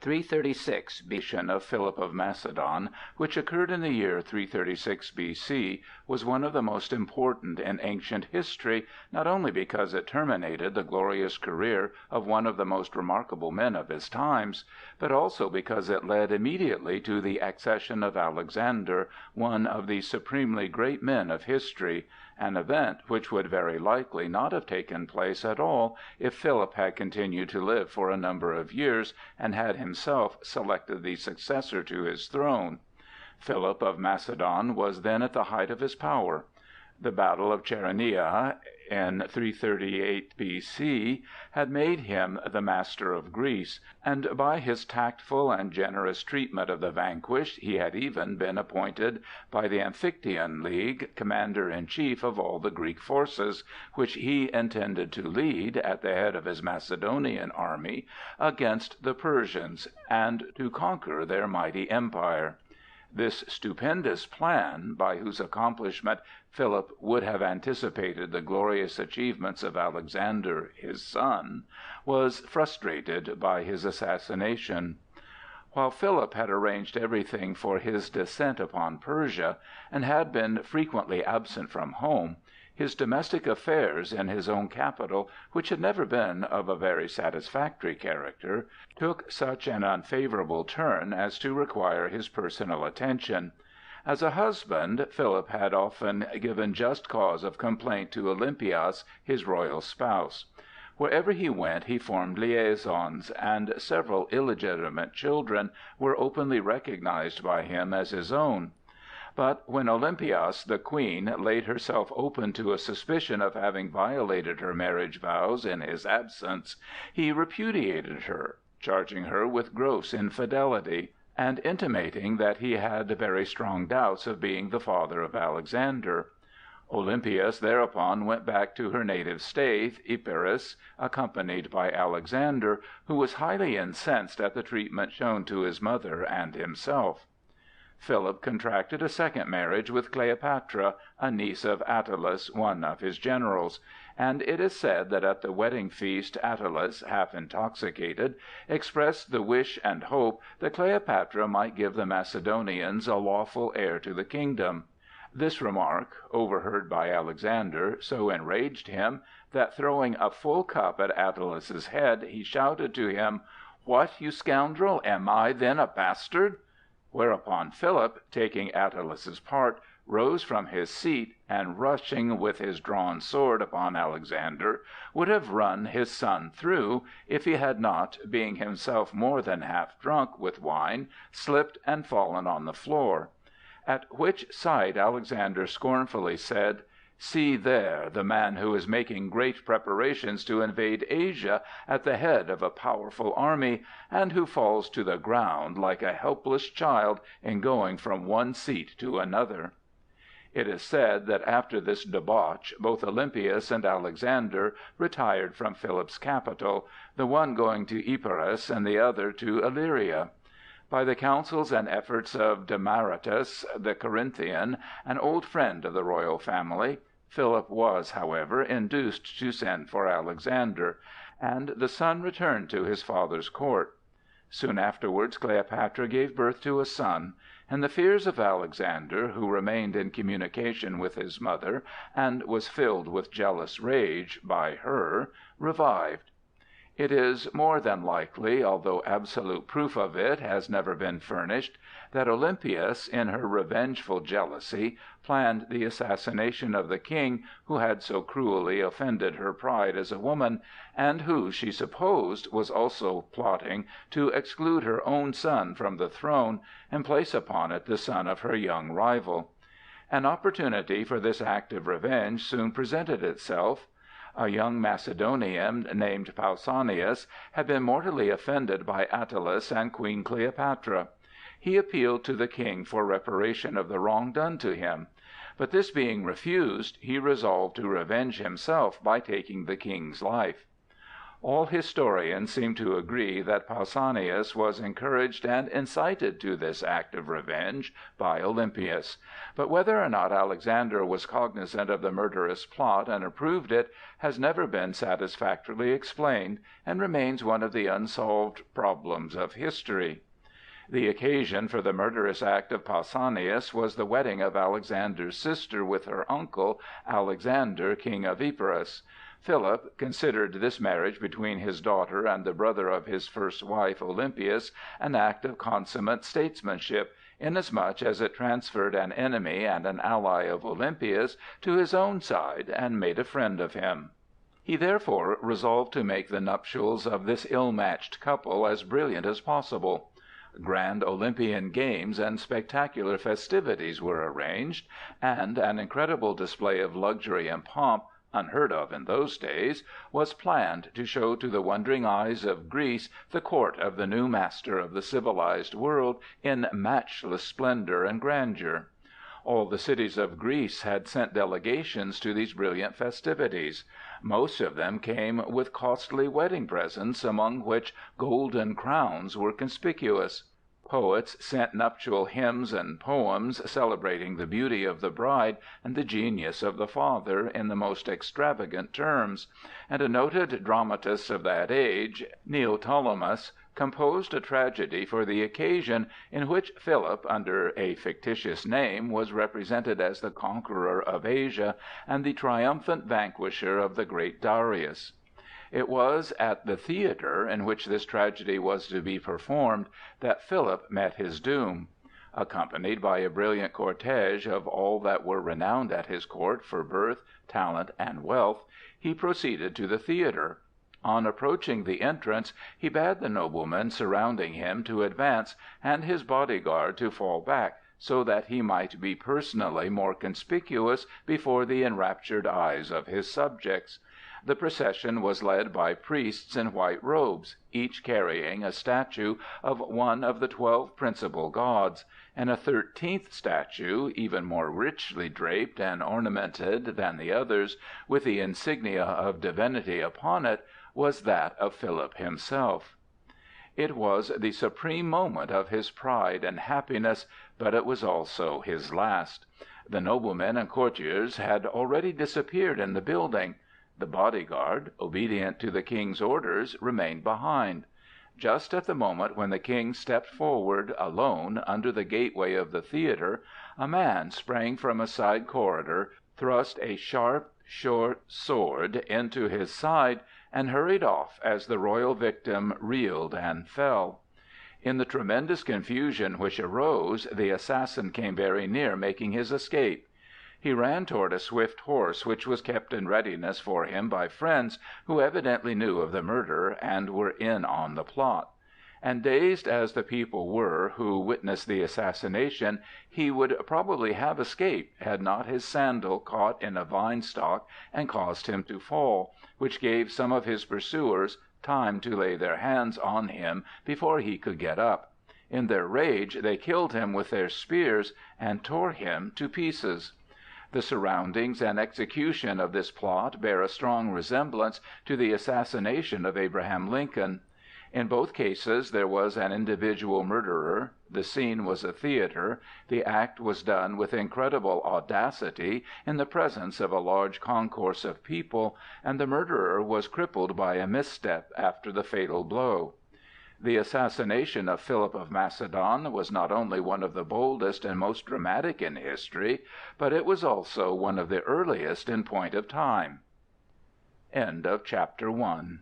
336 B.C. of Philip of Macedon, which occurred in the year 336 B.C., was one of the most important in ancient history, not only because it terminated the glorious career of one of the most remarkable men of his times, but also because it led immediately to the accession of Alexander, one of the supremely great men of history, an event which would very likely not have taken place at all if Philip had continued to live for a number of years and had himself selected the successor to his throne. Philip of Macedon was then at the height of his power. The Battle of Chaeronea in 338 B.C. had made him the master of Greece, and by his tactful and generous treatment of the vanquished he had even been appointed by the Amphictyon League commander-in-chief of all the Greek forces, which he intended to lead, at the head of his Macedonian army, against the Persians, and to conquer their mighty empire. This stupendous plan, by whose accomplishment Philip would have anticipated the glorious achievements of Alexander, his son, was frustrated by his assassination. While Philip had arranged everything for his descent upon Persia, and had been frequently absent from home, his domestic affairs in his own capital, which had never been of a very satisfactory character, took such an unfavorable turn as to require his personal attention. As a husband, Philip had often given just cause of complaint to Olympias, his royal spouse. Wherever he went he formed liaisons, and several illegitimate children were openly recognized by him as his own. But when Olympias, the queen, laid herself open to a suspicion of having violated her marriage vows in his absence, he repudiated her, charging her with gross infidelity, and intimating that he had very strong doubts of being the father of Alexander. Olympias thereupon went back to her native state, Epirus, accompanied by Alexander, who was highly incensed at the treatment shown to his mother and himself. Philip contracted a second marriage with Cleopatra, a niece of Attalus, one of his generals, and it is said that at the wedding feast Attalus, half intoxicated, expressed the wish and hope that Cleopatra might give the Macedonians a lawful heir to the kingdom. This remark, overheard by Alexander, so enraged him that, throwing a full cup at Attalus's head, he shouted to him, "What, you scoundrel! Am I then a bastard?" Whereupon Philip, taking Attalus's part, rose from his seat, and rushing with his drawn sword upon Alexander, would have run his son through, if he had not, being himself more than half drunk with wine, slipped and fallen on the floor. At which sight Alexander scornfully said, "See there the man who is making great preparations to invade Asia at the head of a powerful army, and who falls to the ground like a helpless child in going from one seat to another." It is said that after this debauch both Olympias and Alexander retired from Philip's capital, the one going to Epirus and the other to Illyria. By the counsels and efforts of Demaratus, the Corinthian, an old friend of the royal family, Philip was, however, induced to send for Alexander, and the son returned to his father's court. Soon afterwards Cleopatra gave birth to a son, and the fears of Alexander, who remained in communication with his mother and was filled with jealous rage by her, revived. It is more than likely, although absolute proof of it has never been furnished, that Olympias, in her revengeful jealousy, planned the assassination of the king who had so cruelly offended her pride as a woman, and who, she supposed, was also plotting to exclude her own son from the throne and place upon it the son of her young rival. An opportunity for this act of revenge soon presented itself. A young Macedonian named Pausanias had been mortally offended by Attalus and Queen Cleopatra. He appealed to the king for reparation of the wrong done to him, but this being refused, he resolved to revenge himself by taking the king's life. All historians seem to agree that Pausanias was encouraged and incited to this act of revenge by Olympias; but whether or not Alexander was cognizant of the murderous plot and approved it has never been satisfactorily explained, and remains one of the unsolved problems of history. The occasion for the murderous act of Pausanias was the wedding of Alexander's sister with her uncle, Alexander, king of Epirus. Philip considered this marriage between his daughter and the brother of his first wife, Olympias, an act of consummate statesmanship, inasmuch as it transferred an enemy and an ally of Olympias to his own side and made a friend of him. He therefore resolved to make the nuptials of this ill-matched couple as brilliant as possible. Grand Olympian games and spectacular festivities were arranged, and an incredible display of luxury and pomp, unheard of in those days, was planned to show to the wondering eyes of Greece the court of the new master of the civilized world in matchless splendor and grandeur. All the cities of Greece had sent delegations to these brilliant festivities. Most of them came with costly wedding presents, among which golden crowns were conspicuous. Poets sent nuptial hymns and poems celebrating the beauty of the bride and the genius of the father in the most extravagant terms, and a noted dramatist of that age, Neoptolemus, composed a tragedy for the occasion, in which Philip, under a fictitious name, was represented as the conqueror of Asia and the triumphant vanquisher of the great Darius. It was at the theatre, in which this tragedy was to be performed, that Philip met his doom. Accompanied by a brilliant cortege of all that were renowned at his court for birth, talent, and wealth, he proceeded to the theatre. On approaching the entrance, he bade the noblemen surrounding him to advance, and his bodyguard to fall back, so that he might be personally more conspicuous before the enraptured eyes of his subjects. The procession was led by priests in white robes, each carrying a statue of one of the 12 principal gods, and a 13th statue, even more richly draped and ornamented than the others, with the insignia of divinity upon it, was that of Philip himself. It was the supreme moment of his pride and happiness, but it was also his last. The noblemen and courtiers had already disappeared in the building. The bodyguard, obedient to the king's orders, remained behind. Just at the moment when the king stepped forward, alone, under the gateway of the theatre, a man sprang from a side corridor, thrust a sharp, short sword into his side, and hurried off as the royal victim reeled and fell. In the tremendous confusion which arose, the assassin came very near making his escape. He ran toward a swift horse which was kept in readiness for him by friends who evidently knew of the murder and were in on the plot. And dazed as the people were who witnessed the assassination, he would probably have escaped had not his sandal caught in a vine stalk and caused him to fall, which gave some of his pursuers time to lay their hands on him before he could get up. In their rage they killed him with their spears and tore him to pieces. The surroundings and execution of this plot bear a strong resemblance to the assassination of Abraham Lincoln. In both cases there was an individual murderer, the scene was a theatre, the act was done with incredible audacity in the presence of a large concourse of people, and the murderer was crippled by a misstep after the fatal blow. The assassination of Philip of Macedon was not only one of the boldest and most dramatic in history, but it was also one of the earliest in point of time. End of Chapter 1.